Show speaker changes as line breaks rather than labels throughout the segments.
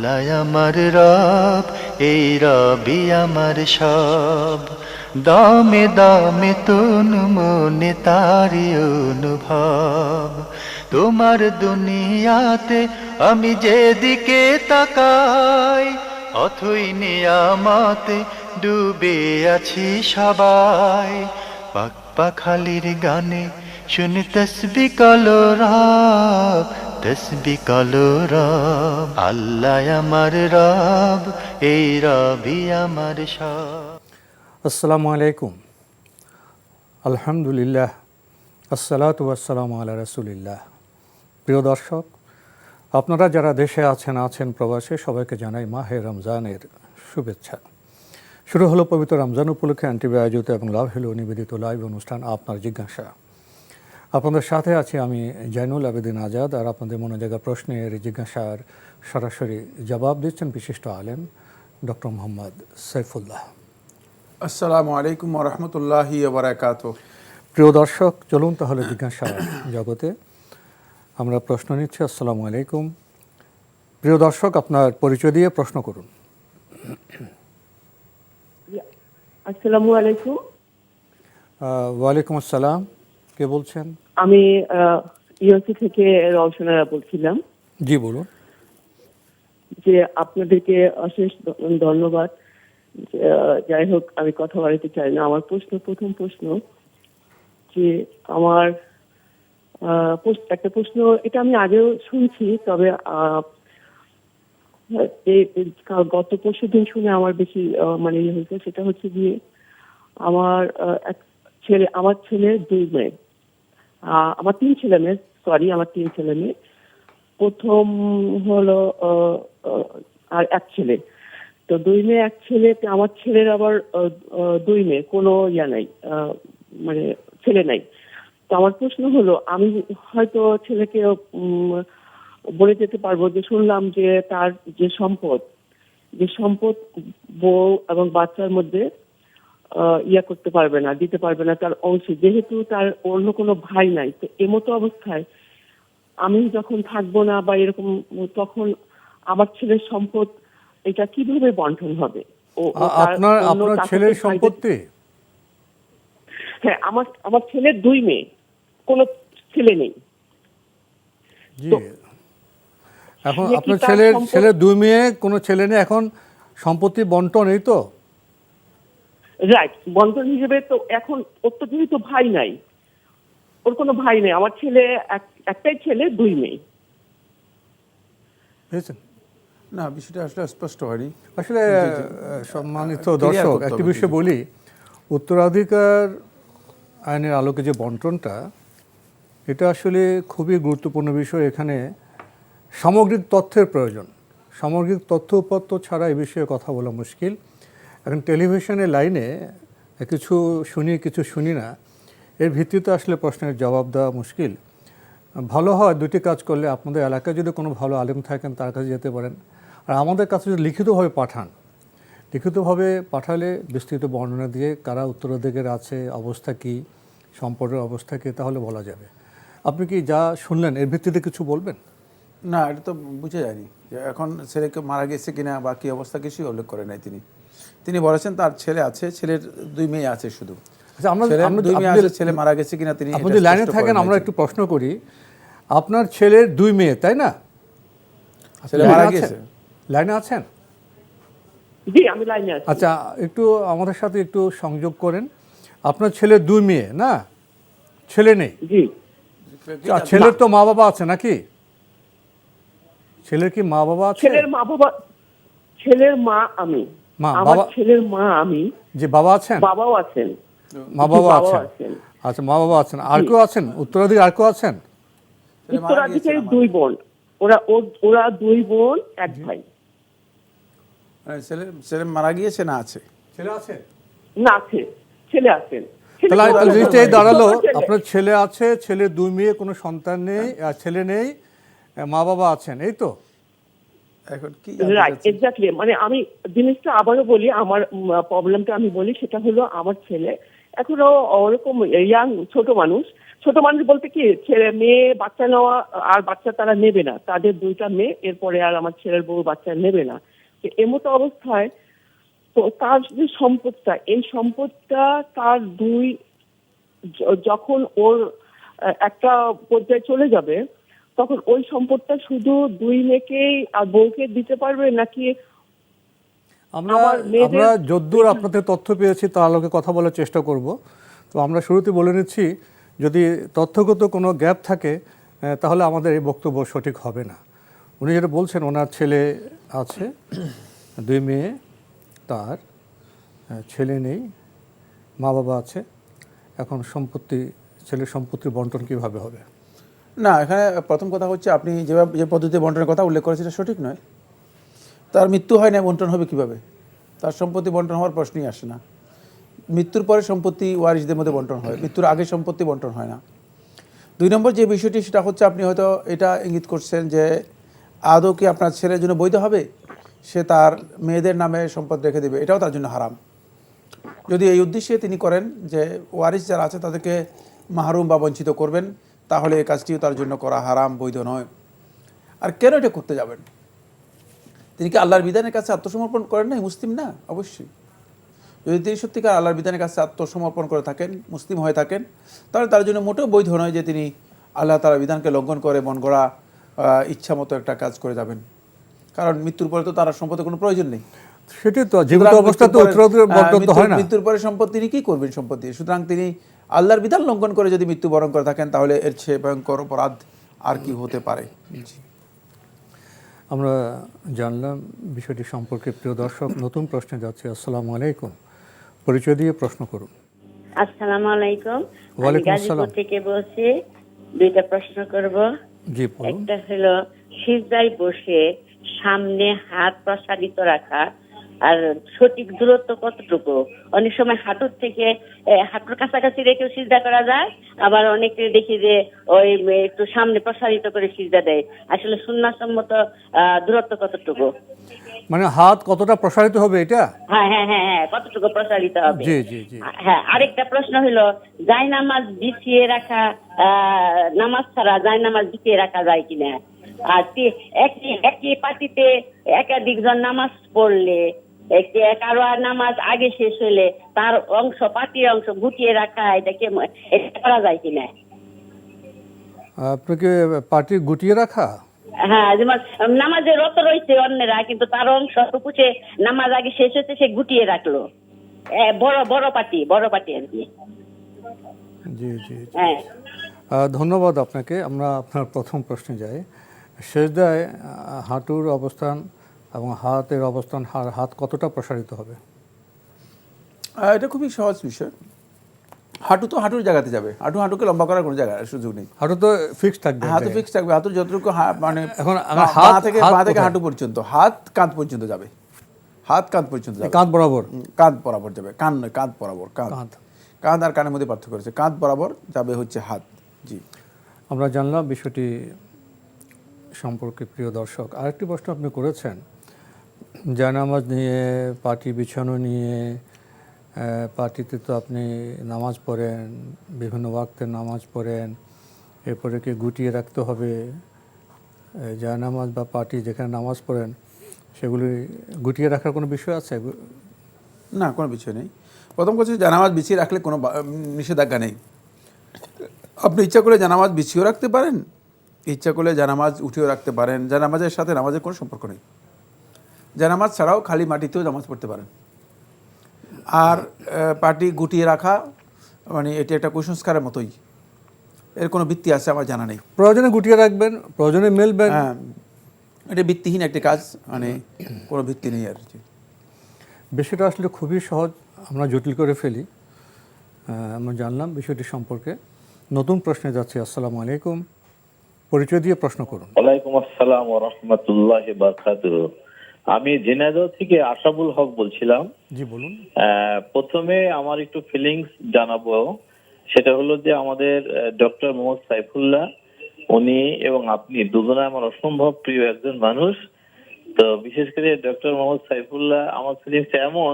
আল্লাহ আমার রব, এই রবি আমার সব। দামে দামে তন মনে তারি অনুভব। তোমার দুনিয়াতে আমি যেদিকে তাকাই, অথই নিয়ামতে ডুবে আছি সবাই। পাক পাখালির গানে শুনি তসবি কালো রব, তসবি কালো রব। আল্লাহ আমার রব, এই রবি আমার সব।
আসসালামু আলাইকুম। আলহামদুলিল্লাহ, আসসালাতু ওয়াসসালামু আলা রাসূলিল্লাহ। প্রিয় দর্শক, আপনারা যারা দেশে আছেন প্রবাসে, সবাইকে জানাই মাহে রমজানের শুভেচ্ছা। শুরু হলো পবিত্র রমজান উপলক্ষে এনটিভি আয়োজিত এবং লাভ হলো নিবেদিত লাইভ অনুষ্ঠান আপনার জিজ্ঞাসা। আপনাদের সাথে আছি আমি জাইনুল আবেদিন আজাদ। আর আপনাদের মনে জায়গা প্রশ্নের জিজ্ঞাসার সরাসরি জবাব দিচ্ছেন বিশিষ্ট আলেম ডক্টর মোহাম্মদ সাইফুল্লাহ।
আসসালামু আলাইকুম ওয়া রাহমাতুল্লাহি ওয়া বারাকাতুহু।
প্রিয় দর্শক, চলুন তাহলে জিজ্ঞাসা জগতে আমরা প্রশ্ন নিচ্ছি। আসসালামু আলাইকুম। প্রিয় দর্শক, আপনার পরিচয় দিয়ে প্রশ্ন করুন।
আসসালামু আলাইকুম।
ওয়ালাইকুম আসসালাম। কে বলছেন?
আমি ইউএসএ থেকে রওশনারা বলছিলাম।
জি বলুন।
যে আপনাদেরকে অশেষ ধন্যবাদ। যাই হোক, আমি কথা বাড়াতে চাই না। আমার প্রথম প্রশ্ন যে আমার একটা প্রশ্ন, এটা আমি আগেও শুনছি, তবে গত পরশু দিন শুনে আমার বেশি মানে ইয়ে হয়েছে। সেটা হচ্ছে গিয়ে আমার আমার ছেলে 2 মেয়ে, আমার 3 ছেলে মেয়ে, আমার 3 ছেলে মেয়ে। প্রথম হলো আর 1 ছেলে। তো 2 মেয়ে 1 ছেলে। আমার ছেলের আবার 2 মেয়ে, কোনো ইয়া নাই, মানে ছেলে নাই। তো আমার প্রশ্ন হলো, আমি হয়তো ছেলেকে বলে যেতে পারবো যে শুনলাম যে তার যে সম্পদ বউ এবং বাচ্চার মধ্যে ইয়া করতে পারবে না, দিতে পারবে না তার অংশ, যেহেতু তার অন্য কোনো ভাই নাই। তো এমতো অবস্থায় আমি যখন থাকবো না বা এরকম, তখন আমার ছেলের সম্পদ এটা কিভাবে বন্টন হবে?
আপনার ছেলের সম্পত্তি?
হ্যাঁ, আমার ছেলের 2 মেয়ে, কোনো ছেলে নেই।
জি, এখন আপনার ছেলের 2 মেয়ে, কোনো ছেলে নেই, এখন সম্পত্তি বন্টন, এই তো?
রাইট, বন্টন হিসেবে। তো এখন ওর তো যেহেতু ভাই নাই, ওর কোনো ভাই নেই। আমার ছেলে একটাই ছেলে, 2 মেয়ে।
বুঝেছেন?
না, বিষয়টা আসলে স্পষ্ট হয়নি।
আসলে সম্মানিত দর্শক, একটি বিষয় বলি, উত্তরাধিকার আইনের আলোকে যে বন্টনটা, এটা আসলে খুবই গুরুত্বপূর্ণ বিষয়। এখানে সামগ্রিক তথ্যের প্রয়োজন। সামগ্রিক তথ্য উপাত্ত ছাড়া এই বিষয়ে কথা বলা মুশকিল। এখন টেলিভিশনের লাইনে কিছু শুনি, কিছু শুনি না, এর ভিত্তিতে আসলে প্রশ্নের জবাব দেওয়া মুশকিল। ভালো হয় দুটি কাজ করলে, আপনাদের এলাকায় যদি কোনো ভালো আলেম থাকেন তার কাছে যেতে পারেন, আর আমাদের কাছে যদি লিখিতভাবে পাঠান, লিখিতভাবে পাঠালে বিস্তৃত বর্ণনা দিয়ে কারা উত্তরাধিকার আছে, অবস্থা কী, সম্পদের অবস্থা কী, তাহলে বলা যাবে। আপনি কি যা শুনলেন এর ভিত্তিতে কিছু বলবেন?
না, এটা তো বুঝে যায়নি যে এখন ছেলেকে মারা গেছে কিনা বা কী অবস্থা, কিছুই উল্লেখ করে নাই তিনি বলেছেন তার ছেলে আছে, ছেলের 2 মেয়ে আছে শুধু।
আচ্ছা,
ছেলে মারা গেছে কিনা তিনি
আপনি যদি লাইনে থাকেন, আমরা একটু প্রশ্ন করি। আপনার ছেলের 2 মেয়ে, তাই না?
ছেলে মারা গেছে।
লাইনে আছেন?
জি, আমি লাইনে আছি।
আচ্ছা, একটু আমাদের সাথে একটু সংযোগ করেন। আপনার ছেলের 2 মেয়ে না, ছেলে নেই?
জি।
ছেলের তো মা বাবা আছে নাকি? ছেলের কি মা বাবা আছে?
ছেলের মা আমি। আমার ছেলের মা আমি।
যে বাবা আছেন?
বাবাও আছেন।
মা বাবা আছেন। আচ্ছা, মা বাবা আছেন। আর কেউ আছেন উত্তরাধিকারী? আর কেউ আছেন?
উত্তরাধিকারী 2 বোন। ওরা 2 বোন, 1 ভাই।
ছেলে মারা গিয়েছে না আছে?
ছেলে আছে
না, আছে, ছেলে আছেন।
তাহলে এই দাঁড়ালো, আপনার ছেলে আছে, ছেলে 2 মেয়ে, কোনো সন্তান নেই, আর ছেলে নেই, মা বাবা আছেন, এই তো?
এখন কি
রাইট, এক্স্যাক্টলি। মানে আমি জিনিসটা আবারও বলি, আমার প্রবলেমটা আমি বলি। সেটা হলো, আমার ছেলে এখনো ওরকম ইয়াং, ছোট মানুষ, ছোট মানুষ বলতে কি, ছেলে মেয়ে বাচ্চা নেওয়া আর বাচ্চা তারা নেবে না, তাদের 2টা মেয়ে, এরপরে আর আমার ছেলের বউ বাচ্চা নেবে না। তো এমতো অবস্থায় তো তার যে সম্পদটা, এই সম্পদটা তার যখন ওর একটা পর্যায়ে চলে যাবে, তখন ওই সম্পদটা শুধু 2 মেয়েকেই আর বউকে দিতে পারবে, নাকি
আমরা যদ্দূর আপনাদের তথ্য পেয়েছি তার আলোকে কথা বলার চেষ্টা করব। তো আমরা শুরুতে বলে নিচ্ছি, যদি তথ্যগত কোনো গ্যাপ থাকে তাহলে আমাদের এই বক্তব্য সঠিক হবে না। উনি যেটা বলছেন, ওনার ছেলে আছে, 2 মেয়ে, তার ছেলে নেই, মা বাবা আছে, এখন ছেলের সম্পত্তির বন্টন কিভাবে হবে?
না, এখানে প্রথম কথা হচ্ছে আপনি যেভাবে যে পদ্ধতিতে বন্টনের কথা উল্লেখ করেছেন সেটা সঠিক নয়। তার মৃত্যু হয় না, বন্টন হবে কিভাবে? তার সম্পত্তি বন্টন হওয়ার প্রশ্নই আসে না। মৃত্যুর পরে সম্পত্তি ওয়ারিসদের মধ্যে বন্টন হয়, মৃত্যুর আগে সম্পত্তি বন্টন হয় না। 2 নম্বর যে বিষয়টি, সেটা হচ্ছে আপনি হয়তো এটা ইঙ্গিত করছেন যে আদৌ কি আপনার ছেলের জন্য বৈধ হবে সে তার মেয়েদের নামে সম্পদ রেখে দেবে, এটাও তার জন্য হারাম। যদি এই উদ্দেশ্যে তিনি করেন যে ওয়ারিস যারা আছে তাদেরকে মাহরুম বা বঞ্চিত করবেন, তাহলে এই কাজটিও তার জন্য করা হারাম, বৈধ নয়। আর কেন এটা করতে যাবেন? তিনি কি আল্লাহর বিধানের কাছে আত্মসমর্পণ করেন নাই? মুসলিম না? অবশ্যই। যদি তিনি সত্যিকার আল্লাহর বিধানের কাছে আত্মসমর্পণ করে থাকেন, মুসলিম হয়ে থাকেন, তাহলে তার জন্য মোটেও বৈধ নয় যে তিনি আল্লাহ তাআলার বিধানকে লঙ্ঘন করে মন গড়া ইচ্ছা মতো একটা কাজ করে যাবেন। কারণ মৃত্যুর পরে তো তার সম্পদের কোনো প্রয়োজন নেই।
সেটাই তো, জীবিত অবস্থাতে উত্তরাধিকার বন্টন তো হয় না।
মৃত্যুর পরে সম্পদ তিনি কি করবেন সম্পত্তি? সুতরাং তিনি আল্লাহর বিধান লঙ্ঘন করে যদি মৃত্যুবরণ করে থাকেন, তাহলে এর চেয়ে ভয়ঙ্কর অপরাধ আর কি হতে পারে?
আমরা জানলাম বিষয়টি সম্পর্কে। প্রিয় দর্শক, নতুন প্রশ্নে যাচ্ছে। আসসালামু আলাইকুম, পরিচয় দিয়ে প্রশ্ন করুন।
আসসালামু আলাইকুম। আমি
ওয়ালাইকুম
গাজীপুর
আসসালাম।
থেকে বলছি। 2টা প্রশ্ন করব।
জি বলুন।
একটা হলো সিজদায় বসে সামনে হাত প্রসারিত রাখা, আর সঠিক দূরত্ব কতটুকু? অনেক সময় হাঁটুর থেকে হাঁটুর কাছাকাছি রেখেও সিজদা করা যায়, আবার অনেকে দেখি যে ওই একটু সামনে প্রসারিত করে সিজদা দেয়। আসলে সুন্নাহসম্মত দূরত্ব কতটুকু?
মানে হাত কতটা প্রসারিত হবে এটা?
হ্যাঁ হ্যাঁ হ্যাঁ হ্যাঁ, কতটুকু প্রসারিত হবে?
জি জি জি।
হ্যাঁ, আরেকটা প্রশ্ন হলো জায়নামাজ বিছিয়ে রাখা, নামাজ ছাড়া জায়নামাজ বিছিয়ে রাখা যায় কিনা? আর একই পার্টিতে একাধিকজন নামাজ পড়লে, কারো আর নামাজ আগে শেষ হলে তার পার্টির অংশ গুটিয়ে রাখা, এটা করা যায় কিনা?
আপনাকে পার্টি গুটিয়ে রাখা?
হ্যাঁ, যেমন নামাজে রত রয়েছে অন্যরা, কিন্তু তার অংশ পুছে নামাজ আগে শেষ হচ্ছে, সে গুটিয়ে রাখলো। বড় পার্টি আর কি।
জি জি।
হ্যাঁ,
ধন্যবাদ আপনাকে। আমরা আপনার প্রথম প্রশ্নে যাই। সেজদায় হাঁটুর অবস্থান এবং হাতের অবস্থান, হাত কতটা প্রসারিত হবে?
এটা খুবই সহজ বিষয়। হাঁটু তো হাঁটুর জায়গাতে যাবে, হাঁটুকে লম্বা করার কোনো জায়গা সুযোগ নেই।
হাঁটু তো ফিক্স থাকবে।
হাঁটু ফিক্স থাকবে, হাঁটুর যতটুকু মানে
এখন
পা থেকে হাঁটু পর্যন্ত, হাত কাঁধ পর্যন্ত যাবে, হাত কাঁধ পর্যন্ত যাবে,
কাঁধ বরাবর।
কাঁধ বরাবর যাবে, কান নয়, কাঁধ বরাবর। কাঁধ আর কানের মধ্যে পার্থক্য রয়েছে, কাঁধ বরাবর যাবে হচ্ছে হাত। জি,
আমরা জানলাম বিষয়টি সম্পর্কে। প্রিয় দর্শক, আরেকটি প্রশ্ন আপনি করেছেন জায়নামাজ নিয়ে, পার্টি বিছানো নিয়ে। পার্টিতে তো আপনি নামাজ পড়েন, বিভিন্ন ওয়াক্তের নামাজ পড়েন, এরপরে কি গুটিয়ে রাখতে হবে? জায়নামাজ বা পার্টি যেখানে নামাজ পড়েন সেগুলি গুটিয়ে রাখার কোনো বিষয় আছে?
না, কোনো বিষয় নেই। প্রথম কথা, জানামাজ বিছিয়ে রাখলে কোনো নিষেধাজ্ঞা নেই। আপনি ইচ্ছা করলে জানামাজ বিছিয়েও রাখতে পারেন, ইচ্ছা করলে জানামাজ উঠিয়েও রাখতে পারেন। জানামাজের সাথে নামাজের কোনো সম্পর্ক নেই। জানামাজ ছাড়াও খালি মাটিতেও নামাজ পড়তে পারেন। আর পার্টি গুটিয়ে রাখা মানে এটি একটা কুসংস্কারের মতোই, এর কোনো ভিত্তি আছে আমার জানা নেই।
প্রয়োজনে গুটিয়ে রাখবেন, প্রয়োজনে মেলবেন।
হ্যাঁ, এটা ভিত্তিহীন একটি কাজ, মানে কোনো ভিত্তি নেই আর কি।
বিষয়টা আসলে খুবই সহজ, আমরা জটিল করে ফেলি। আমরা জানলাম বিষয়টি সম্পর্কে। নতুন প্রশ্নে যাচ্ছি। আসসালামু আলাইকুম, পরিচয় দিয়ে প্রশ্ন করুন।
ওয়ালাইকুম আসসালাম ওয়া রাহমাতুল্লাহি ওয়া বারাকাতুহু। আমি ঝিনাইদহ থেকে আশাবুল হক বলছিলাম।
জি বলুন।
প্রথমে আমার একটু ফিলিংস জানাবো, সেটা হলো যে আমাদের ডক্টর মোহাম্মদ সাইফুল্লাহ, উনি এবং আপনি দুজনে আমার অসম্ভব প্রিয় একজন মানুষ। তো বিশেষ করে ডক্টর মোহাম্মদ সাইফুল্লাহ, আমার ফিলিংস এমন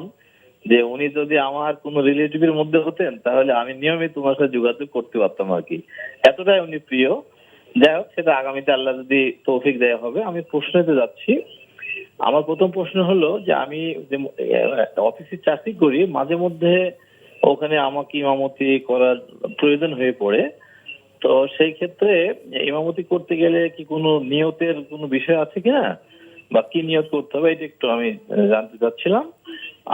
যে উনি যদি আমার কোনো রিলেটিভের মধ্যে হতেন তাহলে আমি নিয়মিত তোমার সাথে যোগাযোগ করতে পারতাম আর কি, এতটাই উনি প্রিয়। যাই হোক, সেটা আগামীতে আল্লাহ যদি তৌফিক দেয়া হবে। আমি প্রশ্নতে যাচ্ছি। আমার প্রথম প্রশ্ন হলো যে আমি যে অফিসে চাকরি করি, মাঝে মধ্যে ওখানে আমাকে ইমামতি করার প্রয়োজন হয়ে পড়ে। তো সেই ক্ষেত্রে ইমামতি করতে গেলে কি কোনো নিয়তের কোনো বিষয় আছে কিনা, বা কি নিয়ত করতে হবে, এটা একটু আমি জানতে চাচ্ছিলাম।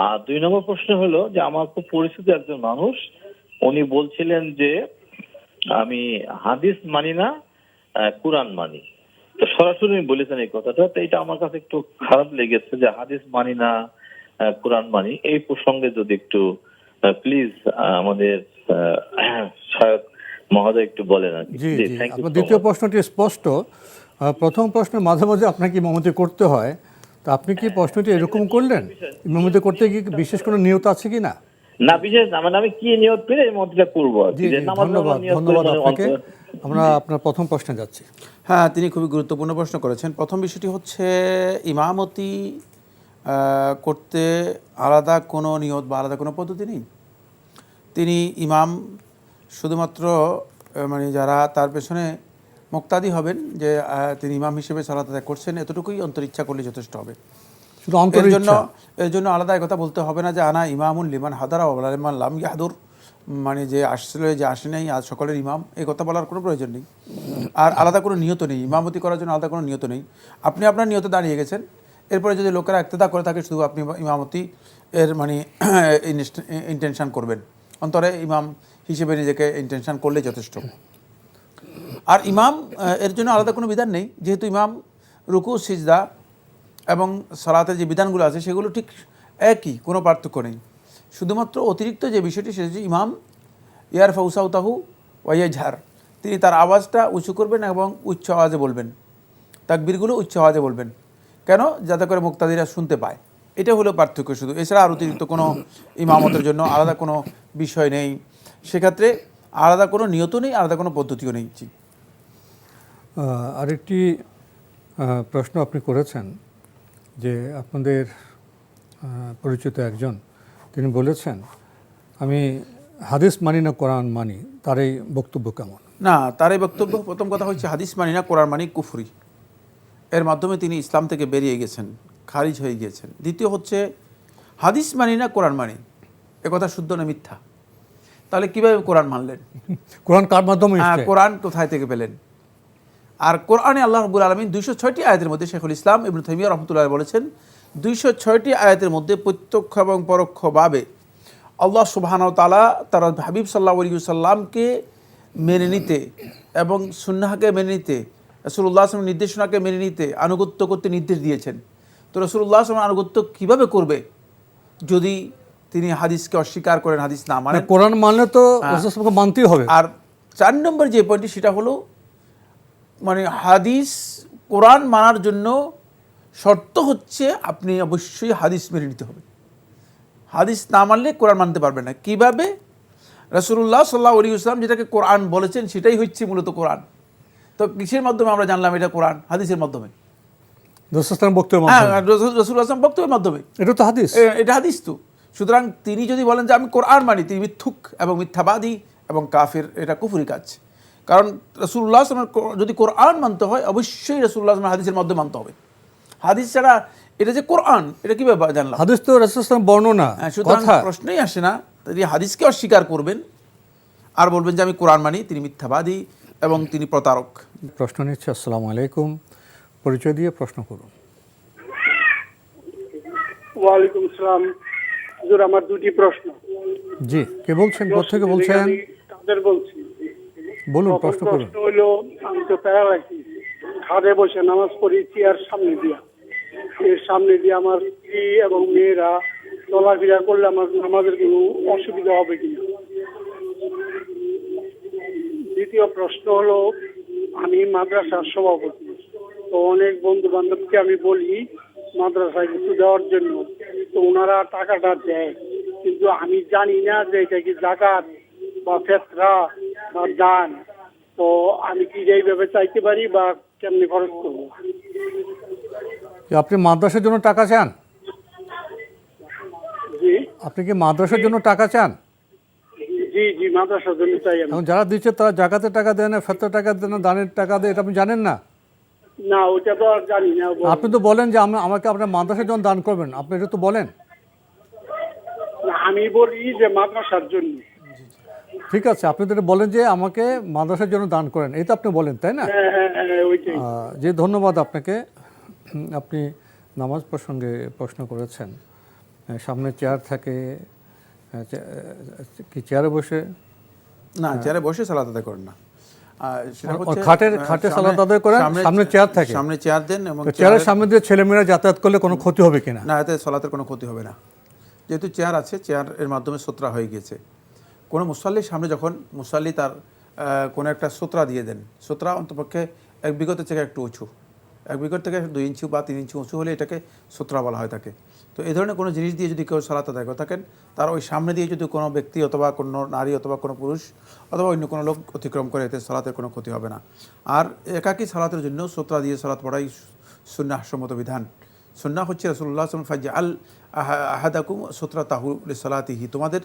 আর 2 নম্বর প্রশ্ন হলো যে আমার খুব পরিচিত একজন মানুষ, উনি বলছিলেন যে আমি হাদিস মানি না, কোরআন মানি। তো সরাসরি বলেছেন এই কথাটা, তো এটা আমার কাছে একটু খারাপ লেগেছে যে হাদিস মানি না, কোরআন মানি। এই প্রসঙ্গে যদি একটু প্লিজ আমাদের সহায়ক মহোদয় একটু বলেন আর কি।
জি
জি,
জি,
thank you
আপনার
so
দ্বিতীয়
much.
প্রশ্নটি স্পষ্ট। প্রথম প্রশ্নে মাঝে মাঝে আপনাকে ইমামতি করতে হয়, তো আপনি কি প্রশ্নটি এরকম করলেন ইমামতি করতে গিয়ে কি বিশেষ কোনো নিয়ত আছে কি না?
না, বিশেষ না, মানে আমি কি নিয়ত করে এই মতটা করবো আর
জি
কি, যে
জি,
নামাজ
ধন্যবাদ
নিয়ত করে
ধন্যবাদ
মনে
আপনাকে।
অন্তর।
আমরা আপনার প্রথম প্রশ্নে যাচ্ছি।
হ্যাঁ, তিনি খুবই গুরুত্বপূর্ণ প্রশ্ন করেছেন। প্রথম বিষয়টি হচ্ছে ইমামতি করতে আলাদা কোনো নিয়ত বা আলাদা কোনো পদ্ধতি নেই। তিনি ইমাম শুধুমাত্র মানে যারা তার পেছনে মুক্তাদি হবেন, যে তিনি ইমাম হিসেবে সালাত আদায় করছেন, এতটুকুই অন্তরিচ্ছা করলে যথেষ্ট হবে।
শুধু
এর জন্য আলাদা কথা বলতে হবে না যে আনা ইমামুল লিমান হাদারা ওয়া লিমান লাম ইয়াহদুর, মানে যে আসছিল যে আসে নাই আজ সকলের ইমাম, এই কথা বলার কোনো প্রয়োজন নেই। আর আলাদা কোনো নিয়ত নেই, ইমামতি করার জন্য আলাদা কোনো নিয়ত নেই। আপনি আপনার নিয়তে দাঁড়িয়ে গেছেন, এরপরে যদি লোকেরা ইক্তেদা করে থাকে শুধু আপনি ইমামতি এর মানে ইন্টেনশন করবেন, অন্তরে ইমাম হিসেবে নিজেকে ইন্টেনশন করলে যথেষ্ট। আর ইমাম এর জন্য আলাদা কোনো বিধান নেই, যেহেতু ইমাম রুকু সিজদা এবং সালাতের যে বিধানগুলো আছে সেগুলো ঠিক একই, কোনো পার্থক্য নেই। শুধুমাত্র অতিরিক্ত যে বিষয়টি সেটা হচ্ছে ইমাম ইয়ার ফাউসাউতাহু ওয়াইয়াজহার, তিনি তার আওয়াজটা উঁচু করবেন এবং উচ্চ আওয়াজে বলবেন, তাকবীরগুলো উচ্চ আওয়াজে বলবেন। কেন? যাতে করে মুক্তাদিরা শুনতে পায়। এটা হলো পার্থক্য শুধু, এছাড়া আর অতিরিক্ত কোনো ইমামতের জন্য আলাদা কোনো বিষয় নেই। সেক্ষেত্রে আলাদা কোনো নিয়ত নেই, আলাদা কোনো পদ্ধতিও নেই। জি,
আরেকটি প্রশ্ন আপনি করেছেন যে আপনাদের পরিচিত একজন, তিনি বলেছেন আমি হাদিস মানি না কোরআন মানি, তার এই বক্তব্য কেমন?
না, তার এই বক্তব্য, প্রথম কথা হচ্ছে হাদিস মানি না কোরআন মানি কুফরি, এর মাধ্যমে তিনি ইসলাম থেকে বেরিয়ে গেছেন, খারিজ হয়ে গিয়েছেন। দ্বিতীয় হচ্ছে হাদিস মানি না কোরআন মানি, একথা শুদ্ধ না মিথ্যা। তাহলে কিভাবে কোরআন মানলেন?
কোরআন কার মাধ্যমে এসেছে?
কোরআন কোথায় থেকে পেলেন? আর কোরআনে আল্লাহ রাব্বুল আলামিন 206টি আয়াতের মধ্যে, শেখুল ইসলাম ইবনে তাইমিয়া রাহমাতুল্লাহ বলেছেন 206টি আয়াতের মধ্যে প্রত্যক্ষ এবং পরোক্ষভাবে আল্লাহ সুবহানাহু ওয়া তাআলা তার হাবিব সাল্লাল্লাহু আলাইহি ওয়াসাল্লামকে মেনে নিতে এবং সুন্নাহকে মেনে নিতে, রাসূলুল্লাহ সাল্লাল্লাহু আলাইহি ওয়াসাল্লামের নির্দেশনাকে মেনে নিতে, আনুগত্য করতে নির্দেশ দিয়েছেন। তো রাসূলুল্লাহ সাল্লাল্লাহু আলাইহি ওয়াসাল্লাম আনুগত্য কীভাবে করবে যদি তিনি হাদিসকে অস্বীকার করেন, হাদিস না মানে?
কোরআন মানলে তো রাসূলকে মানতেই হবে।
আর 4 নম্বর যে পয়েন্টটি সেটা হলো মানে হাদিস, কোরআন মানার জন্য শর্ত হচ্ছে আপনি অবশ্যই হাদিস মেনে নিতে হবে। হাদিস না মানলে কোরআন মানতে পারবেন না। কিভাবে? রাসূলুল্লাহ সাল্লাল্লাহু আলাইহি ওয়াসাল্লাম যেটাকে কোরআন বলেছেন সেটাই হচ্ছে মূলত কোরআন। তো কিসের মাধ্যমে আমরা জানলাম এটা কোরআন? হাদিসের মাধ্যমে।
রাসূলের বক্তব্যের
হ্যাঁ,
মাধ্যমে।
রাসূলুল্লাহ সাল্লাল্লাহু বক্তব্যের মাধ্যমে।
এটা তো হাদিস।
এটা হাদিস তো। সুতরাং তিনি যদি বলেন যে আমি কোরআন মানি, তিনি মিথ্যুক এবং মিথ্যাবাদী এবং কাফির, এটা কুফরি কাজ। কারণ রাসূলুল্লাহ সাল্লাল্লাহু আলাইহি ওয়াসাল্লাম যদি কোরআন মানতে হয় অবশ্যই রাসূলুল্লাহ সাল্লাল্লাহু আলাইহি ওয়াসাল্লাম হাদিসের মাধ্যমে মানতে হবে। হাদিস ছাড়া এটা যে কোরআন, এটা কিভাবে জানলাম?
হাদিস তো রাসূলের বর্ণনা,
সুতরাং
কথা।
প্রশ্নই আসে না। তিনি হাদিসকে অস্বীকার করবেন আর বলবেন যে আমি কোরআন মানি, তিনি মিথ্যাবাদী এবং তিনি প্রতারক।
প্রশ্ন নিচ্ছে। আসসালামু আলাইকুম, পরিচয় দিয়ে প্রশ্ন করুন।
ওয়ালাইকুম আসসালাম। হুজুর, আমার দুটি প্রশ্ন।
জি, কে বলছেন? কোথা থেকে বলছেন?
আমি তাদের বলছি।
বলুন,
প্রথম
প্রশ্ন করুন।
প্রশ্ন হলো, আমি তো প্যারালাইসিস, খাটে বসে নামাজ পড়ি চেয়ার সামনে দিয়া, এর সামনে দিয়ে আমার স্ত্রী এবং মেয়েরা চলাফেরা করলে আমার নামাজের কোনো অসুবিধা হবে কিনা? দ্বিতীয় প্রশ্ন হলো, আমি মাদ্রাসার সভাপতি, তো অনেক বন্ধু বান্ধবকে আমি বলি মাদ্রাসায় কিছু দেওয়ার জন্য, তো ওনারা টাকাটা দেয়, কিন্তু আমি জানি না যে এটা কি যাকাত বা ফিতরা বা দান, তো আমি কি এইভাবে চাইতে পারি বা কেমনি খরচ করবো?
আপনি মাদ্রাসার জন্য টাকা চান?
জি,
আপনি কি মাদ্রাসার জন্য টাকা চান?
জি জি, মাদ্রাসার জন্য চাই আমি।
এখন যারা দিচ্ছে তারা জাকাতের টাকা দেয় না, ফেতরার টাকা দেয় না, দানের টাকা দেয়, এটা আপনি জানেন না?
না, ওটা তো আর জানি না।
আপনি তো বলেন যে আমাকে আপনার মাদ্রাসার জন্য দান করবেন, আপনি এটা তো বলেন।
না, আমি বলি যে মাদ্রাসার জন্য।
ঠিক আছে, আপনি তো এটা বলেন যে আমাকে মাদ্রাসার জন্য দান করেন, এই তো আপনি বলেন, তাই না?
হ্যাঁ হ্যাঁ হ্যাঁ, ওইটাই।
যে ধন্যবাদ আপনাকে। আপনি নামাজ প্রসঙ্গে প্রশ্ন করেছেন। সামনে চেয়ার থাকে, কি চেয়ারে বসে?
না, চেয়ারে বসে সালাত আদায় করেন না। সেটা হচ্ছে
খাটে সালাত আদায় করেন, সামনে চেয়ার থাকে,
সামনে চেয়ার দেন এবং
চেয়ারের সামনে দিয়ে ছেলেমেয়েরা যাতায়াত করলে কোনো ক্ষতি হবে কিনা?
না, এতে সালাতের কোনো ক্ষতি হবে না, যেহেতু চেয়ার আছে, চেয়ারের মাধ্যমে সুতরা হয়ে গেছে। কোনো মুসাল্লির সামনে যখন মুসাল্লি তার কোনো একটা সুতরা দিয়ে দেন, সুতরা অন্তপক্ষে 1 বিঘত থেকে একটু উঁচু, 1 বিঘত থেকে 2 ইঞ্চি বা 3 ইঞ্চি উঁচু হলে এটাকে সুতরা বলা হয় থাকে। তো এই ধরনের কোনো জিনিস দিয়ে যদি কেউ সালাত আদায় করে থাকেন, তার ওই সামনে দিয়ে যদি কোনো ব্যক্তি অথবা কোনো নারী অথবা কোনো পুরুষ অথবা অন্য কোনো লোক অতিক্রম করে, এতে সালাতের কোনো ক্ষতি হবে না। আর একাকী সালাতের জন্য সুতরা দিয়ে সালাত পড়াই সুন্নাহ সম্মত বিধান। সুন্নাহ হচ্ছে রাসূলুল্লাহ সাল্লাল্লাহু আলাইহি ওয়াসাল্লাম ফাজআল আহাদাকুম সুতরাতাহু লিসালাতিহি, তোমাদের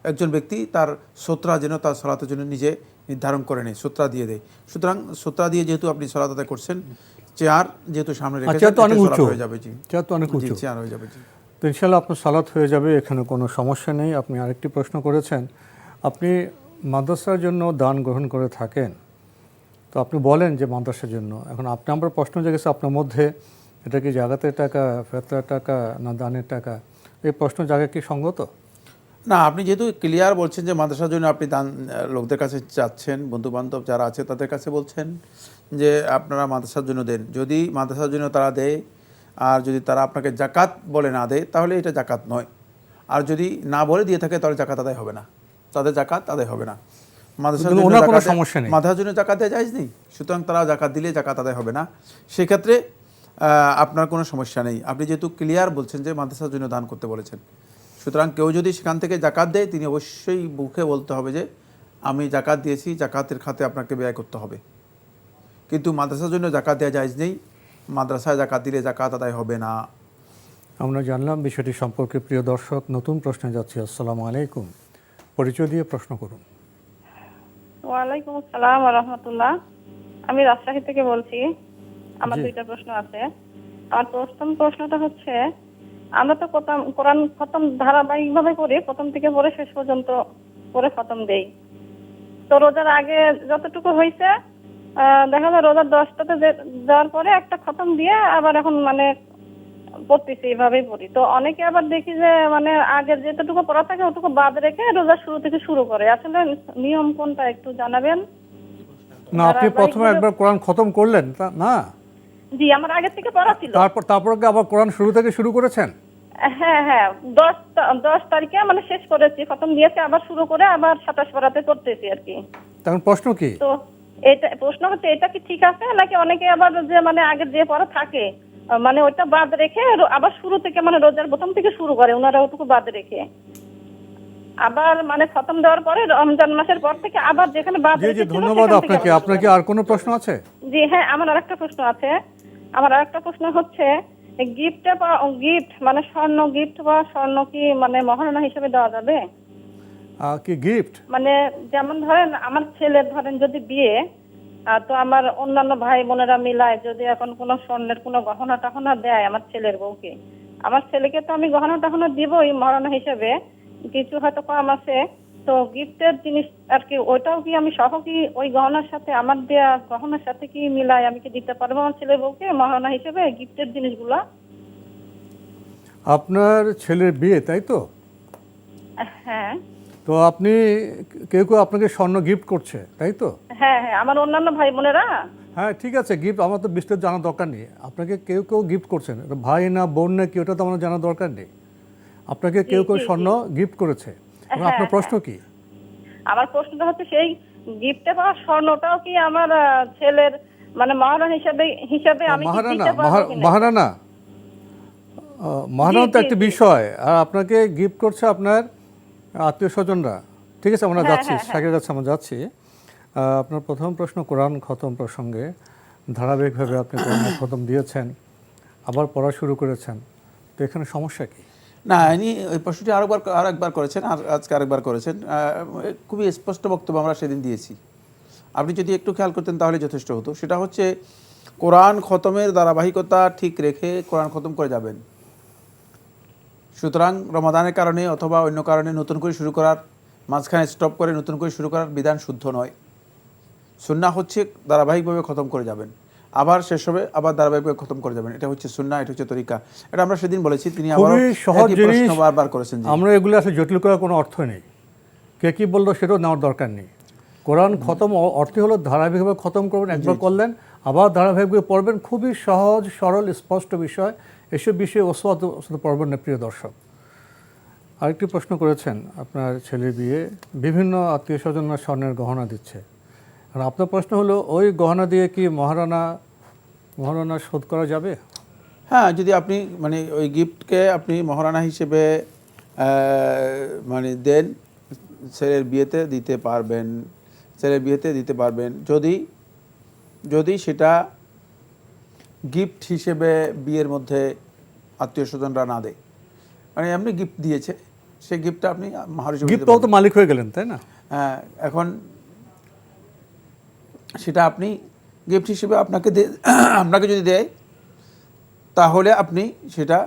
একজন ব্যক্তি তার সুতরা যেন তার সালাতের জন্য নিজে নির্ধারণ করে নেয়, সুতরা দিয়ে দেয়। সুতরাং সুতরা দিয়ে যেহেতু আপনি সালাত আদায় করছেন, চেয়ার যেহেতু সামনে রেখে
চেয়ার তো অনেক উঁচু
হয়ে যাবে। জি,
চেয়ার তো অনেক উঁচু,
চেয়ার হয়ে যাবে। জি,
তো ইনশাআল্লাহ আপনার সালাত হয়ে যাবে, এখানে কোনো সমস্যা নেই। আপনি আরেকটি প্রশ্ন করেছেন, আপনি মাদ্রাসার জন্য দান গ্রহণ করে থাকেন, তো আপনি বলেন যে মাদ্রাসার জন্য। এখন আপনি আমার প্রশ্ন জেগেছে আপনার মধ্যে, এটা কি জাকাতের টাকা, ফেতরার টাকা, না দানের টাকা? এই প্রশ্ন জায়গা কি সঙ্গত?
না, আপনি যেহেতু ক্লিয়ার বলছেন যে মাদ্রাসার জন্য আপনি দান লোকদের কাছে চাচ্ছেন, বন্ধুবান্ধব যারা আছে তাদের কাছে বলছেন যে আপনারা মাদ্রাসার জন্য দেন। যদি মাদ্রাসার জন্য তারা দেয় আর যদি তারা আপনাকে জাকাত বলে না দেয়, তাহলে এটা জাকাত নয়। আর যদি না বলে দিয়ে থাকে তাহলে জাকাত আদায় হবে না, তাদের জাকাত আদায় হবে না। মাদ্রাসার জন্য
কোনো সমস্যা নেই,
মাদ্রাসার জন্য জাকাত দেওয়া জায়েজ নেই, সুতরাং তারা জাকাত দিলে জাকাত আদায় হবে না। সেক্ষেত্রে আপনার কোনো সমস্যা নেই। আপনি যেহেতু ক্লিয়ার বলছেন যে মাদ্রাসার জন্য দান করতে বলেছেন, সুতরাং কেউ যদি সেখান থেকে জাকাত দেয়, তিনি অবশ্যই মুখে বলতে হবে যে আমি জাকাত দিয়েছি, জাকাতের খাতে আপনাকে ব্যয় করতে হবে। কিন্তু মাদ্রাসার জন্য জাকাত দেওয়া জায়েজ নেই, মাদ্রাসায় জাকাত দিলে জাকাত আদায় হবে না।
আমরা জানলাম বিষয়টি সম্পর্কে। প্রিয় দর্শক, নতুন প্রশ্নে যাচ্ছি। আসসালামু আলাইকুম, পরিচয় দিয়ে প্রশ্ন করুন।
ওয়ালাইকুম আসসালাম ওয়া রাহমাতুল্লাহ। আমি রাজশাহী থেকে বলছি। আমার
জি।
2টা প্রশ্ন আছে। আমার প্রথম প্রশ্নটা হচ্ছে, আমরা তো কোরআন খতম ধারাবাহিকভাবে করি, প্রথম থেকে পড়ে শেষ পর্যন্ত পড়ে খতম দেই। তো রোজার আগে যতটুকু হয়েছে, দেখা যায় রোজার 10টাতে যাওয়ার পরে একটা খতম দিয়ে আবার এখন মানে পড়তেছি, এইভাবেই পড়ি। তো অনেকে আবার দেখি যে মানে আগের যেটুকু পড়া থাকে ওটুকু বাদ রেখে রোজার শুরু থেকে শুরু করে। আসলে নিয়ম কোনটা একটু জানাবেন?
না, আপনি প্রথমে একবার কোরআন খতম করলেন না?
জি, আমার আগের থেকে পড়া ছিল।
তারপর কি আবার কোরআন শুরু থেকে শুরু করেছেন?
হ্যাঁ হ্যাঁ, 10 তারিখে মানে শেষ করেছি, খতম দিয়েছি, আবার শুরু করে আবার 27 পারাতে করতেছি আর কি।
তখন প্রশ্ন কি?
তো এটা প্রশ্ন হচ্ছে, এটা কি ঠিক আছে নাকি অনেকে আবার যে মানে আগের যে পড়া থাকে মানে ওইটা বাদ রেখে আবার শুরু থেকে মানে রোজার প্রথম থেকে শুরু করে ওনারা ওটুকু বাদ রেখে আবার মানে খতম দেওয়ার পরে রমজান মাসের পর থেকে আবার যেখানে বাদ
জি জি,
রেখেছিল
ধন্যবাদ
সেখান থেকে
আপনাকে।
আবার
আপনার কি আর কোনো প্রশ্ন আছে?
জি হ্যাঁ, আমার আরেকটা প্রশ্ন আছে। আমার আরেকটা প্রশ্ন হচ্ছে, গিফট মানে স্বর্ণ গিফট বা স্বর্ণ কি মানে মহারণা হিসেবে দেওয়া যাবে?
কি গিফট?
মানে যেমন ধরেন আমার ছেলের ধরেন যদি বিয়ে, তো আমার অন্যান্য ভাই বোনেরা মিলায় যদি এখন কোনো স্বর্ণের কোনো গহনা টহনা দেয় আমার ছেলের বউকে, আমার ছেলেকে তো আমি গহনা টহনা দিবই মহারণা হিসেবে, কিছু হয়তো কম আছে, তো গিফটের জিনিস আর কি ওইটাও কি আমি সহ কি ওই গহনার সাথে আমার দেয়া গহনার সাথে কি মিলায় আমি কি দিতে পারবো আমার ছেলের বউকে মহারণা হিসেবে গিফটের জিনিসগুলা?
আপনার ছেলের বিয়ে, তাই তো?
হ্যাঁ
তো আপনি কেউ আপনাকে স্বর্ণ গিফট করছে, তাই তো?
হ্যাঁ হ্যাঁ, আমার অন্যান্য ভাই বোনেরা।
হ্যাঁ ঠিক আছে, গিফট আমার তো বিস্তারিত জানার দরকার নেই। আপনাকে কেউ গিফট করছেন, এটা ভাই না বোন না কি, ওটা তো আমার জানার দরকার নেই। আপনাকে কেউ স্বর্ণ গিফট করেছে, এবং আপনার প্রশ্ন কি?
আমার প্রশ্নটা হচ্ছে, সেই গিফটে পাওয়া স্বর্ণটাও কি আমার ছেলের মানে মহারণা হিসাবে আমি কি দিতে পারবো কিনা?
মহারানা তো একটা বিষয়, আর আপনাকে গিফট করছে আপনার আত্মীয় স্বজনরা। ঠিক আছে, আমরা যাচ্ছি, শাকের কাছে আমরা যাচ্ছি। আপনার প্রথম প্রশ্ন কোরআন খতম প্রসঙ্গে। ধারাবাহিকভাবে আপনি কোরআন খতম দিয়েছেন, আবার পড়া শুরু করেছেন, তো এখানে সমস্যা কি?
না, ইনি ওই প্রশ্নটি আরেকবার করেছেন, আর আজকে আরেকবার করেছেন। খুবই স্পষ্ট বক্তব্য আমরা সেদিন দিয়েছি। আপনি যদি একটু খেয়াল করতেন তাহলে যথেষ্ট হতো। সেটা হচ্ছে কোরআন খতমের ধারাবাহিকতা ঠিক রেখে কোরআন খতম করে যাবেন। সুতরাং রমাদানের কারণে অথবা অন্য কারণে নতুন করে শুরু করার, মাঝখানে স্টপ করে নতুন করে শুরু করার বিধান শুদ্ধ নয়। সুন্নাহ হচ্ছে ধারাবাহিকভাবে খতম করে যাবেন, আবার শেষ হবে, আবার ধারাবাহিকভাবে খতম করে যাবেন। এটা হচ্ছে সুন্নাহ, এটা হচ্ছে তরিকা। এটা আমরা সেদিন বলেছি। তিনি আবার
খুবই সহজ
একই
জিনিস,
প্রশ্ন বারবার করেছেন।
আমরা এগুলো আসলে জটিল করার কোনো অর্থ নেই। কে কি বললো সেটাও নেওয়ার দরকার নেই। কোরআন খতম অর্থ হলো ধারাবাহিকভাবে খতম করবেন, একবার করলেন আবার ধারাবাহিকভাবে পড়বেন। খুবই সহজ সরল স্পষ্ট বিষয়। এসব বিষয়ে ওসওয়াত পড়বেন না প্রিয় দর্শক। আরেকটি প্রশ্ন করেছেন, আপনার ছেলের বিয়ে, বিভিন্ন আত্মীয় স্বজনরা স্বর্ণের গহনা দিচ্ছে। আর আপনার প্রশ্ন হলো ওই গহনা দিয়ে কি মহারণা শোধ করা যাবে?
হ্যাঁ, যদি আপনি মানে ওই গিফটকে আপনি মহারানা হিসেবে মানে দেন, ছেলের বিয়েতে দিতে পারবেন, যদি সেটা গিফট হিসেবে বিয়ের মধ্যে আত্মীয় স্বজনরা না দেয়, মানে এমনি গিফট দিয়েছে, সেই গিফটটা আপনি মহার হিসেবে
গিফট পাওয়া তো মালিক হয়ে গেলেন, তাই না?
এখন সেটা আপনি গিফট হিসেবে আপনাকে যদি দেয়, তাহলে আপনি সেটা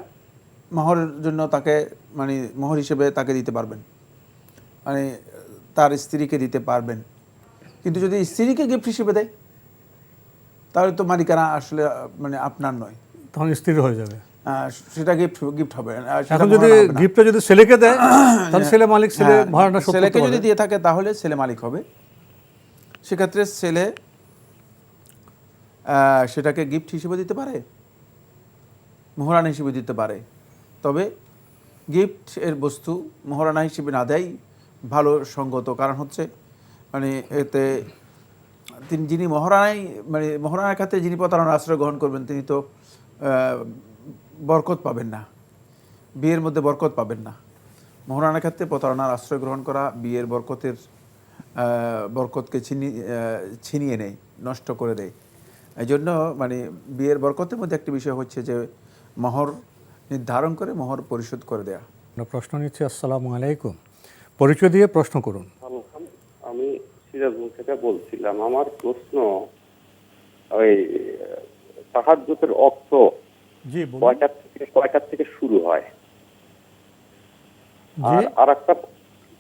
মোহরের জন্য তাকে মানে মোহর হিসেবে তাকে দিতে পারবেন, মানে তার স্ত্রীকে দিতে পারবেন। কিন্তু যদি স্ত্রীকে গিফট হিসেবে দেয়, তাহলে তো মালিকানা আসলে মানে আপনার নয়,
তখন স্ত্রীর হয়ে যাবে।
সেটা গিফট হবে।
এখন যদি গিফটটা যদি ছেলেকে দেয়, তাহলে ছেলে মালিক, ছেলে মহারণা শোধ করতে
ছেলেকে
পারবে।
যদি দিয়ে থাকে তাহলে ছেলে মালিক হবে। সেক্ষেত্রে ছেলে সেটাকে গিফট হিসেবে দিতে পারে, মোহরানা হিসেবে দিতে পারে। তবে গিফট এর বস্তু মোহরানা হিসেবে না দেয় ভালো সঙ্গত। কারণ হচ্ছে মানে এতে যিনি মোহরানার ক্ষেত্রে যিনি প্রতারণার আশ্রয় গ্রহণ করবেন, তিনি তো বরকত পাবেন না, বিয়ের মধ্যে বরকত পাবেন না। মোহরানার ক্ষেত্রে প্রতারণার আশ্রয় গ্রহণ করা বিয়ের বরকতকে ছিনিয়ে নেয়, নষ্ট করে দেয়। এই জন্য মানে বিয়ের বরকতের মধ্যে একটি বিষয় হচ্ছে যে মোহর নির্ধারণ করে মোহর পরিশোধ করে দেয়া।
প্রশ্ন নিচ্ছি। আসসালামু আলাইকুম, পরিচয় দিয়ে প্রশ্ন করুন।
আমি সিরাজগঞ্জ থেকে বলছিলাম। আমার প্রশ্ন, ওই তাহাজ্জুদের অক্ত কয়টার থেকে শুরু হয়? আর একটা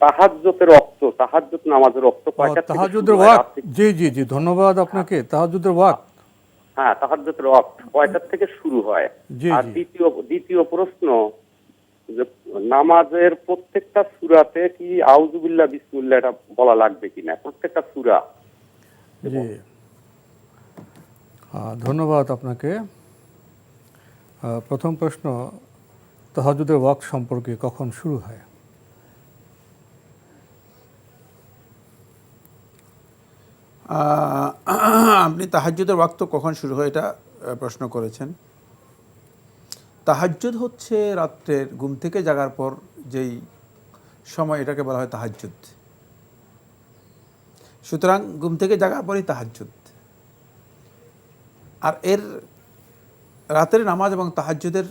তাহাজ্জুদের অক্ত, তাহাজ্জুদ নামাজের অক্ত কয়টার থেকে শুরু হয়?
জি, ধন্যবাদ আপনাকে। তাহাজ্জুদের ওয়াক্ত,
হ্যাঁ, তাহাজ্জুদের ওয়াক্ত কয়টার থেকে শুরু হয়? আর দ্বিতীয় প্রশ্ন, যে নামাজের প্রত্যেকটা সূরাতে কি আউযুবিল্লাহ বিসমিল্লাহ এটা বলা লাগবে কিনা, প্রত্যেকটা সূরা?
জি, ধন্যবাদ আপনাকে। প্রথম প্রশ্ন, তাহাজ্জুদের ওয়াক্ত সম্পর্কে কখন শুরু হয়?
আপনি তাহাজ্জুদের ওয়াক্ত কখন শুরু হয় এটা প্রশ্ন করেছেন। তাহাজ্জুদ হচ্ছে রাত্রের ঘুম থেকে জাগার পর যেই সময়, এটাকে বলা হয় তাহাজ্জুদ। সুতরাং ঘুম থেকে জাগার পরই তাহাজ্জুদ। আর এর রাতের নামাজ এবং তাহাজ্জুদের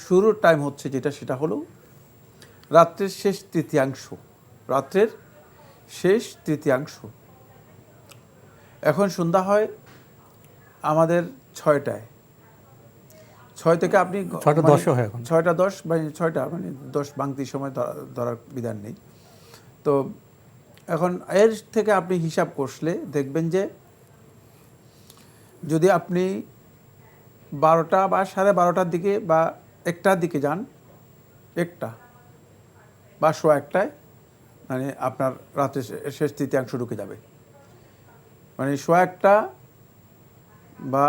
শুরুর টাইম হচ্ছে যেটা, সেটা হলো রাত্রের শেষ তৃতীয়াংশ। এখন সন্ধ্যা হয় আমাদের 6টায়, 6 থেকে আপনি 6টা 10 বা 6টা মানে 10 ভাঙতি সময় ধরার বিধান নেই। তো এখন এর থেকে আপনি হিসাব করলে দেখবেন যে যদি আপনি 12টা বা 12:30 দিকে বা 1টার দিকে যান, 1টা বা 1:15টায় মানে আপনার রাতের শেষ তৃতীয়াংশ ঢুকে যাবে। মানে 1:15 বা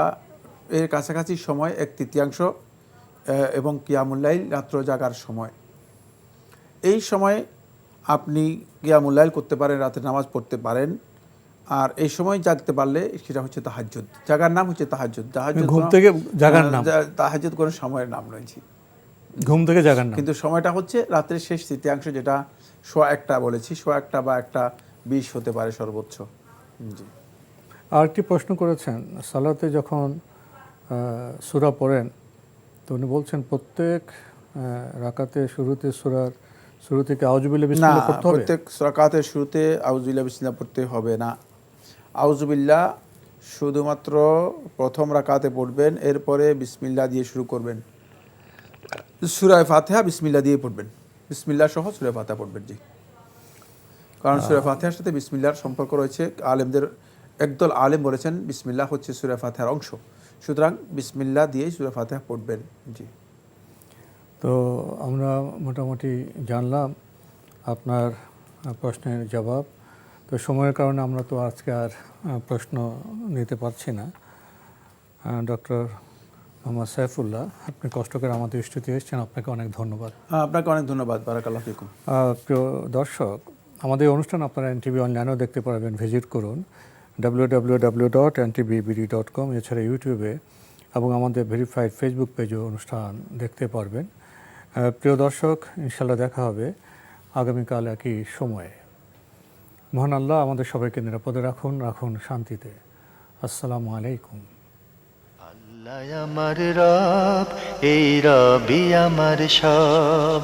এর কাছাকাছি সময় 1/3 এবং কিয়ামুল লাইল, রাত্র জাগার সময়। এই সময় আপনি কিয়ামুল লাইল করতে পারেন, রাতের নামাজ পড়তে পারেন। আর এই সময় জাগতে পারলে সেটা হচ্ছে তাহাজ্জুদ। জাগার নাম হচ্ছে তাহাজ্জুদ।
ঘুম থেকে জাগার নাম,
তাহাজ্জুদ কোনো সময়ের নাম নয়,
ঘুম থেকে জাগার নাম।
কিন্তু সময়টা হচ্ছে রাতের শেষ তৃতীয়াংশ, যেটা 1:15 বলেছি, 1:15 বা 1:20 হতে পারে সর্বোচ্চ। জি।
আরেকটি প্রশ্ন করেছেন, সালাতে যখন সূরা পড়েন তো উনি বলছেন প্রত্যেক রাকাতে শুরুতে সূরার শুরু থেকে আউযুবিল্লাহ
না,
বিসমিল্লাহ পড়তে হবে?
প্রত্যেক রাকাতের শুরুতে আউযুবিল্লাহ বিসমিল্লাহ পড়তে হবে না। আউযুবিল্লাহ শুধুমাত্র প্রথম রাকাতে পড়বেন, এরপরে বিসমিল্লাহ দিয়ে শুরু করবেন। সূরা ফাতিহা বিসমিল্লাহ দিয়ে পড়বেন, বিসমিল্লাহ সহ সূরা ফাতিহা পড়বেন। জি, কারণ সূরা ফাতিহার সাথে বিসমিল্লাহর সম্পর্ক রয়েছে। আলেমদের একদল আলেম বলেছেন বিসমিল্লাহ হচ্ছে সূরা ফাতিহার অংশ, সুতরাং বিসমিল্লাহ দিয়েই সূরা ফাতিহা পড়বেন। জি,
তো আমরা মোটামুটি জানলাম আপনার প্রশ্নের জবাব। তো সময়ের কারণে আমরা তো আজকে আর প্রশ্ন নিতে পারছি না। ডক্টর মোহাম্মদ সাইফুল্লাহ, আপনি কষ্ট করে আমাদের স্টুডিওতে এসেছেন, আপনাকে অনেক ধন্যবাদ।
আপনাকে অনেক ধন্যবাদ। বারাকাল্লাহু ফিকুম।
প্রিয় দর্শক, আমাদের অনুষ্ঠান আপনারা এনটিভি অনলাইনেও দেখতে পারবেন, ভিজিট করুন www.ntbbd.com। এছাড়া ইউটিউবে এবং আমাদের ভেরিফাইড ফেসবুক পেজেও অনুষ্ঠান দেখতে পারবেন। প্রিয় দর্শক, ইনশাল্লাহ দেখা হবে আগামীকাল একই সময়ে। মহান আল্লাহ আমাদের সবাইকে নিরাপদে রাখুন, রাখুন শান্তিতে। আসসালামু আলাইকুম।
আল্লাহ আমার রব, এই রবি আমার সব,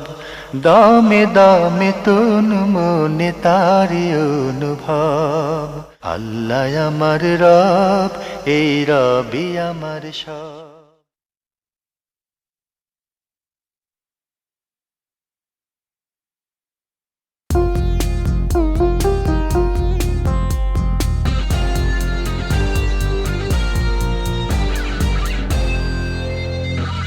দামে দামে তন মনে তারি অনুভব। আল্লাহ আমার রব, এই রবি আমার সব।